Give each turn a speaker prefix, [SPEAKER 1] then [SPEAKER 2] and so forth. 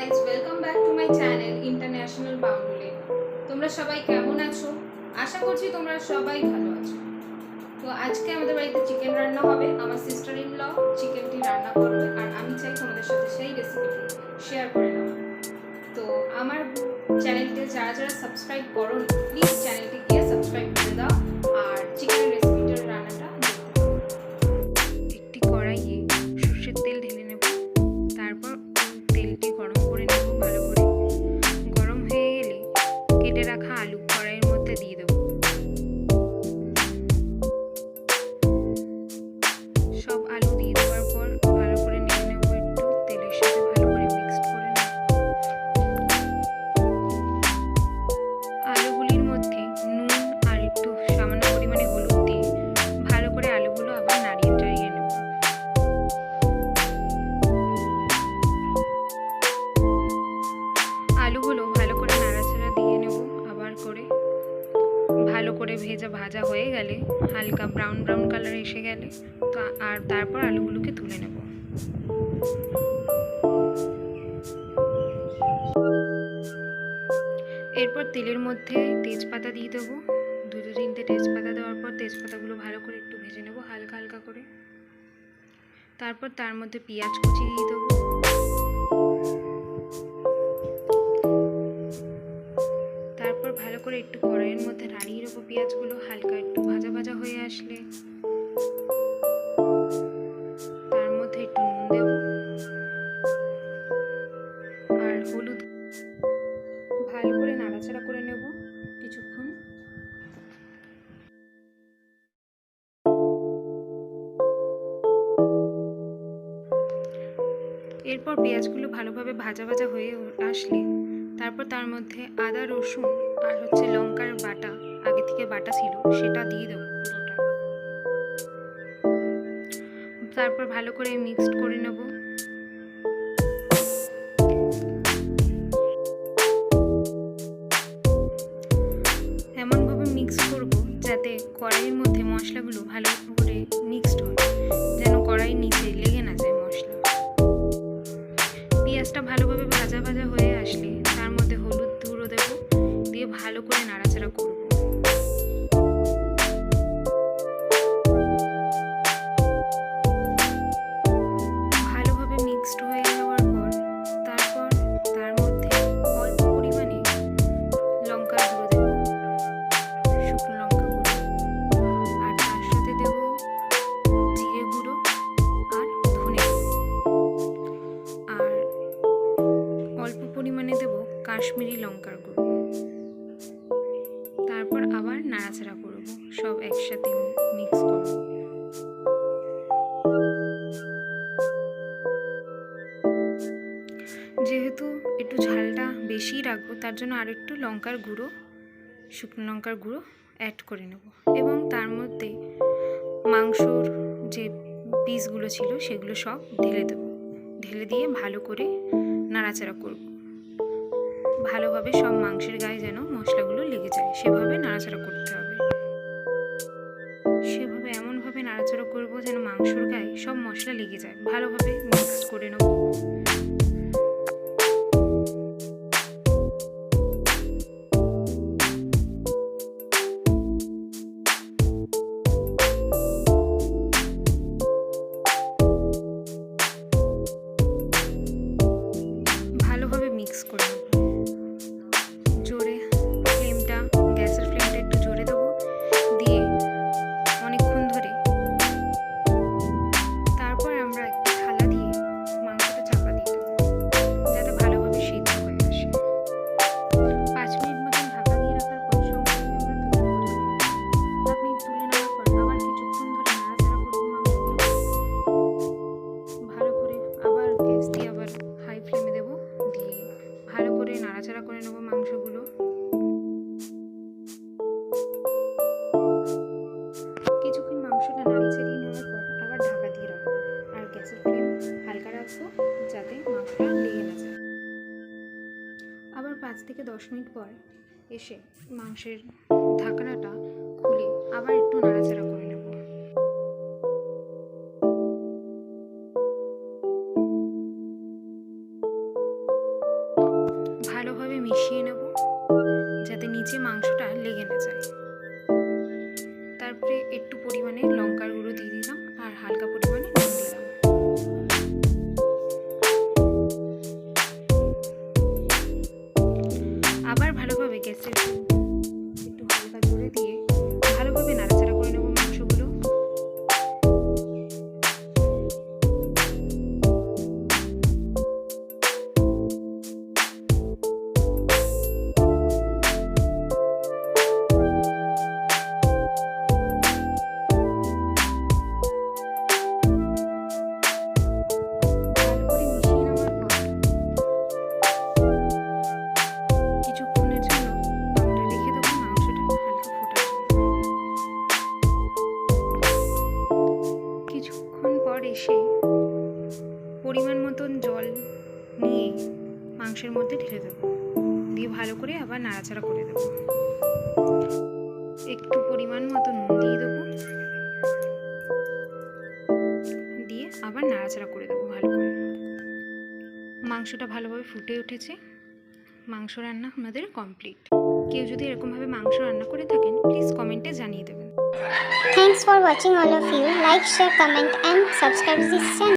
[SPEAKER 1] Guys, welcome back to my channel international বাউন্ডুলে। তোমরা সবাই কেমন আছো? আশা করছি তোমরা সবাই ভালো আছো। তো আজকে আমাদের বাড়িতে চিকেন রান্না হবে। আমার সিস্টার ইন ল চিকেনটি রান্না করবে, আর আমি চাই তোমাদের সাথে সেই রেসিপিটি শেয়ার করে নেওয়া। তো আমার চ্যানেলটি যারা যারা সাবস্ক্রাইব করো, প্লিজ চ্যানেলটি গিয়ে সাবস্ক্রাইব করে দাও আর চিকেনের রেসিপিটার রান্নাটা
[SPEAKER 2] একটি কড়াইয়ে সর্ষের তেল ঢেলে নেব। তারপর তেলটি গরম করে নেব। ভালো করে গরম হয়ে গেলে কেটে রাখা আলু কড়াইয়ের মধ্যে দিয়ে দেব। সব আলু দিয়ে দেওয়ার পর ভালো করে নেড়ে নেব, একটু তেলের সাথে ভালো করে মিক্সড করে নেব। আলুগুলির মধ্যে নুন আর একটু সামান্য পরিমাণে হলুদ দিয়ে ভালো করে আলুগুলো আবার নাড়িয়ে চাড়িয়ে নেব। আলুগুলো ভালো করে নাড়াচাড়া দিয়ে নেব। আবার করে ভালো করে ভাজা হয়ে গেলে, হালকা ব্রাউন ব্রাউন কালার এসে গেলে তো আর তারপর আলুগুলোকে তুলে নেব। এরপর তেলের মধ্যে তেজপাতা দিয়ে দেবো। দুটো তিনটে তেজপাতা দেওয়ার পর তেজপাতাগুলো ভালো করে একটু ভেজে নেব হালকা হালকা করে। তারপর তার মধ্যে পেঁয়াজ কুচি দিয়ে দেবো। তারপর ভালো করে একটু কড়াইয়ের মধ্যে নাড়িয়ে নেবো। পেঁয়াজগুলো হালকা একটু ভাজা ভাজা হয়ে আসলে তার মধ্যে একটু নুন দেব আর হলুদ। ভালো করে নাড়াচাড়া করে নেব কিছুক্ষণ। এরপর পেঁয়াজগুলো ভালোভাবে ভাজা ভাজা হয়ে আসলে তারপর তার মধ্যে আদা রসুন আর লঙ্কার বাটা আগে থেকে বাটা ছিল সেটা দিয়ে দেবো পুরোটা। তারপর ভালো করে মিক্সড করে নেব। এমনভাবে মিক্স করব যাতে কড়াইয়ের মধ্যে মশলাগুলো ভালো করে মিক্সড হয়, যেন কড়াইয়ের নিচে লেগে না যায় মশলা। পেঁয়াজটা ভালোভাবে ভাজা ভাজা হয়ে আসলে তার মধ্যে হলুদ গুঁড়ো দেব, দিয়ে ভালো করে নাড়াচাড়া করব। ভালোভাবে মিক্সড হয়ে যাওয়ার পর তারপর তার মধ্যে অল্প পরিমাণে লঙ্কার গুঁড়ো দেব, শুকনো লঙ্কা গুঁড়ো, আর তার সাথে দেব জিরে গুঁড়ো আর ধনে গুঁড়ো, আর অল্প পরিমাণে দেব কাশ্মীরি লঙ্কার গুঁড়ো। তারপর আবার নাড়াচাড়া করব, সব একসাথে মিক্স করব। যেহেতু একটু ঝালটা বেশি রাখবো তার জন্য আর একটু লঙ্কার গুঁড়ো, শুকনো লঙ্কার গুঁড়ো অ্যাড করে নেব এবং তার মধ্যে মাংসর যে পিসগুলো ছিল সেগুলো সব ঢেলে দেব। ঢেলে দিয়ে ভালো করে নাড়াচাড়া করব। ভালোভাবে সব মাংসের গায়ে যেন মশলাগুলো লেগে যায় সেভাবে নাড়াচাড়া করতে হবে। সেভাবে এমনভাবে নাড়াচাড়া করব যেন মাংসর গায়ে সব মশলা লেগে যায়। ভালোভাবে মিক্স করে নেব। ভালোভাবে মিক্স করে নেব। জোরে ফ্লেমটা, গ্যাসের ফ্লেমটা একটু জোরে দেবো, দিয়ে অনেকক্ষণ ধরে তারপর আমরা একটা থালা দিয়ে মাংসটা চাপা দিয়ে দেবো যাতে ভালোভাবে সিদ্ধ হয়ে আসে। 5 মিনিট মতন ঢাকা দিয়ে রাখার পর সঙ্গে আপনি তুলে নেওয়ার পর আবার কিছুক্ষণ ধরে নাড়াচাড়া করবো মাংসগুলো ভালো করে। আবার গ্যাস দিয়ে আবার হাই ফ্লেমে দেবো, দিয়ে ভালো করে নাড়াচাড়া করে নেবো মাংসগুলো। কিছুক্ষণ মাংসটা নাড়িয়ে চাড়িয়ে নেওয়ার পর আবার ঢাকা দিয়ে রাখবো আর গ্যাসের ফ্লেম হালকা রাখবো যাতে মাংসটা লেগে না যায়। আবার 5 থেকে 10 মিনিট পর এসে মাংসের ঢাকনাটা খুলে আবার একটু নাড়াচাড়া করে নেব। ভালোভাবে মিশিয়ে নেব যাতে নিচে মাংসটা লেগে না যায়। তারপরে একটু পরিমাণে লঙ্কার গুঁড়ো দিয়ে দিলাম আর হালকা পরিমাণে নুন দিলাম। আবার ভালোভাবে গ্যাসের একটু হালকা জোরে দিয়ে ভালোভাবে নাড়াচাড়া করে নেব মাংসগুলো। এসে পরিমাণ মতন জল নিয়ে মাংসের মধ্যে ঢেলে দেবো, দিয়ে ভালো করে আবার নাড়াচাড়া করে দেবো। একটু পরিমাণ মতো নুন দিয়ে দেবো, দিয়ে আবার নাড়াচাড়া করে দেবো ভালো করে। মাংসটা ভালোভাবে ফুটে উঠেছে, মাংস রান্না আমাদের কমপ্লিট। কেউ যদি এরকমভাবে মাংস রান্না করে থাকেন প্লিজ কমেন্টে জানিয়ে দেবেন।
[SPEAKER 3] Thanks for watching all of you. Like, share, comment and subscribe this channel.